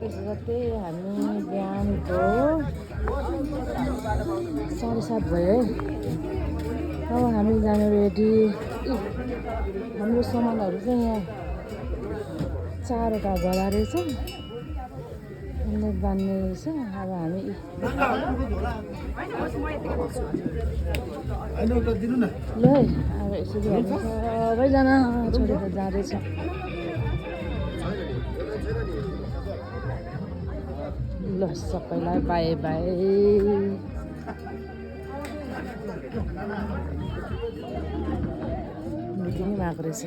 जस्तै हामी बिहानको 7:30 भयो है। अब हामी जानु रेडी। हाम्रो सामानहरू चाहिँ यहाँ 4वटा झोला रहेछ, बान्ने रहेछ। अब हामी ल है, अब यसरी हामी सबैजना छोडेर जाँदैछ। ल सबैलाई बाई बाई। मिटिङ आएको रहेछ।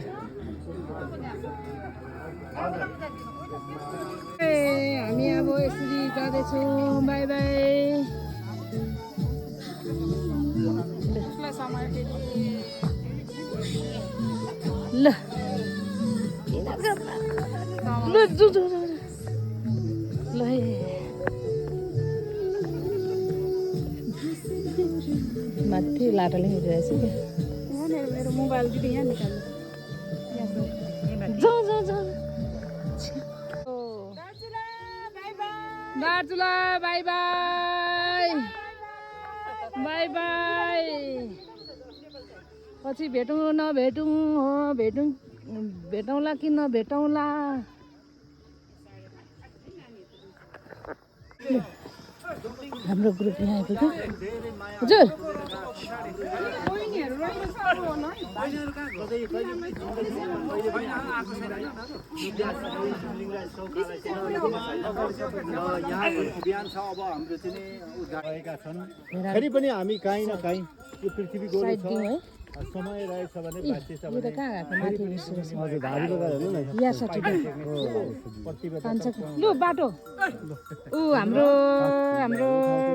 हामी अब यसरी जाँदैछौँ। By by. ल ल ल है। माथि लाटाले हिँडिरहेछ क्या। मेरो मोबाइल दिदी यहाँ निकाल्नु। जाऊ जाऊ जाऊ। Darchula by by. By by. पछि भेटौँ नभेटौँ हो, भेटौँला कि नभेटौँला। हाम्रो ग्रुप यहाँ आइपुग्यो। हजुर फेरि पनि हामी काहीँ न काहीँ यो पृथ्वी गोलो छ, है। समय रहेछ भने बाँच्ने छ यो त भने कहाँ गएको माथि बिर्सिरहेछ। हजुर धारीको गएर हेर्नु न यहाँ साठी लु बाटो ऊ हाम्रो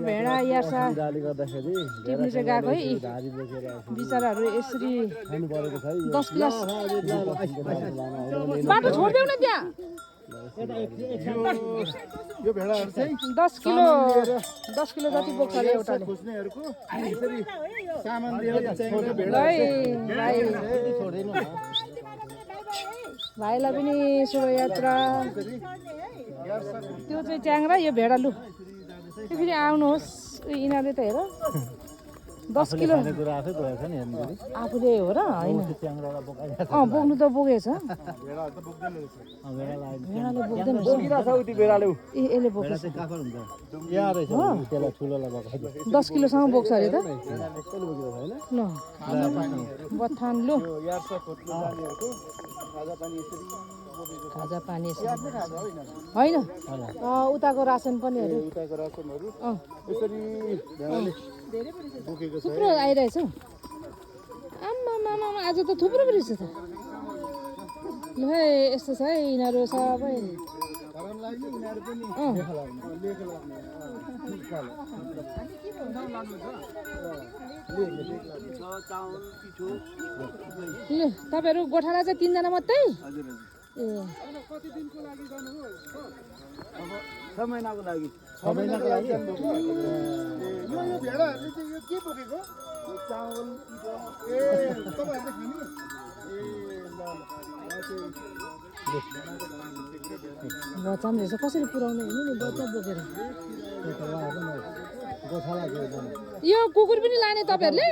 भेडा यार्सा धारले गर्दाखेरि टिप्नु चाहिँ गएको है। धारी बोकेर बिचराहरू यसरी खानु परेको छ है। 10 गिलास बाटो छोडिदेऊ न त्यहाँ। यो भेडाहरू चाहिँ 10 किलो जति बोक्छ अरे एउटाले। खोज्नेहरूको यसरी सामान लिएर चाहिने भेडा भाइ भाइलाई पनि शुभयात्रा। त्यो चाहिँ च्याङ्रा, यो भेडा लु। त्यो फेरि आउनुहोस्। यिनीहरूले त हेर 10 किलो कुरा आफै गएछ नि हेर्नु आफूले हो र होइन। च्याङ्रालाई बोकाइरहेको छ। बोक्नु त बोकेछ। भेडाहरू त बोक्दैन रहेछ। भेडाले बोक्दैन रहेछ। बोकिरहेको छ उति भेडाले। यसले बोकेछ। चाहिँ काफर हुन्छ यहाँ रहेछ त्यसलाई ठुलोलाई बोकाइदियो। 10 किलोसम्म बोक्छ अरे त। एकैले बोकिरहेको होइन ल बथान लु। यार्सा खोज्नु जानेहरूको खाजा पानी यसरी खाजा पानी होइन उताको रासन पनि हेर्नु। उताको रासनहरू यसरी भेडाले बोकेको छ। थुप्रो आइरहेछ हौ। आम्मा आज त थुप्रो पो रहेछ त। ल है यस्तो छ है यिनीहरू सबै। यिनीहरू पनि ल तपाईँहरू गोठाला चाहिँ 3 जना मात्रै? ए कति दिनको लागि गर्नु हो? अब 6 महिनाको लागि। 6 महिनाको लागि यो भेडाहरूले चाहिँ यो के बोकेको? चामल ए तपाईहरुले खानु? बच्चा पनि रहेछ। कसरी पुऱ्याउने हेर्नु नि बच्चा बोकेर। यो कुकुर पनि लाने तपाईँहरूले?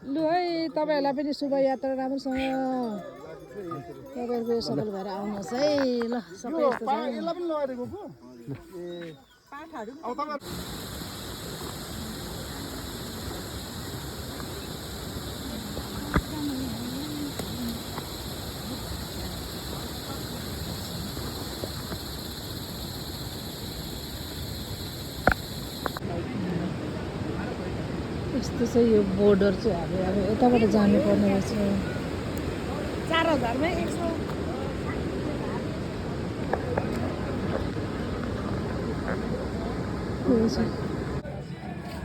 लु है तपाईँहरूलाई पनि शुभयात्रा राम्रोसँग। तपाईँहरूको यो सफल भएर आउनुहोस् है। ल सबै यस्तो छ। यसलाई पनि लगाइदिएको को? ए पाठाहरु अब तपाईहरु यस्तो चाहिँ यो बोर्डर चाहिँ हामी अब यताबाट जानुपर्ने रहेछ। 4000 मा 100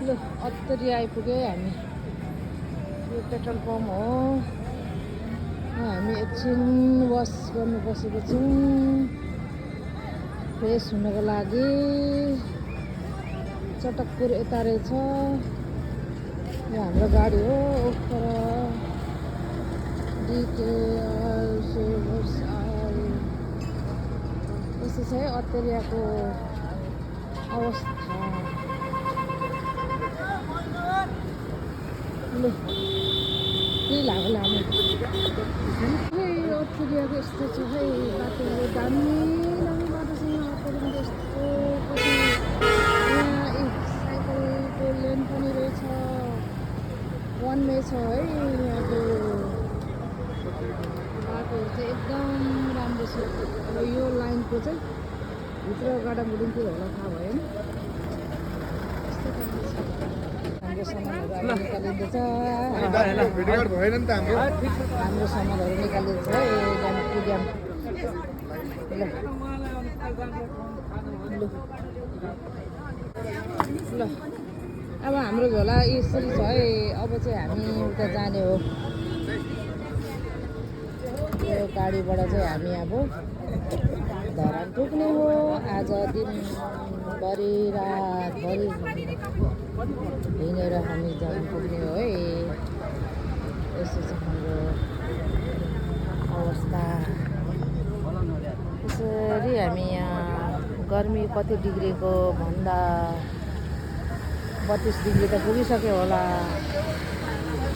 ल अत्तरी आइपुग्यो हामी। यो पेट्रोल पम्प हो। हामी एकछिन वास गर्नु बसेको छौँ फ्रेस हुनको लागि। चटकपुर यता रहेछ। यो हाम्रो गाडी हो। ओपर डिटेल यस्तो छ है अत्तरियाको अवस्था। लु के लाग्यो लामो खै अत्तरियाको यस्तो छ है बाटोहरू दामी दामी बाटो छ यहाँ अत्तरियाको यस्तो पछि यहाँ एक साइकलको लेन पनि रहेछ वान वे छ है यहाँको बाटोहरू चाहिँ एकदम राम्रो छ। अब यो लाइनको चाहिँ भित्र गाडामुडुङतिर होला थाहा भएन। यस्तो राम्रो छ। हाम्रो सामानहरू अब निकालिँदैछ। हाम्रो सामानहरू निकालिँदैछ है एकदम पुग्यौँ। ल अब हाम्रो झोला यसरी छ है। अब चाहिँ हामी उता जाने हो। यो गाडीबाट चाहिँ हामी अब धरान पुग्ने हो। आज दिनभरि रातभरि हिँडेर हामी धरान पुग्ने हो है। यसो छ हाम्रो अवस्था। यसरी हामी यहाँ गर्मी कति डिग्रीको भन्दा 32 डिग्री त पुगिसक्यो होला।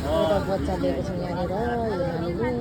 एउटा बच्चा लिएको छ यहाँनिर यो नानीले।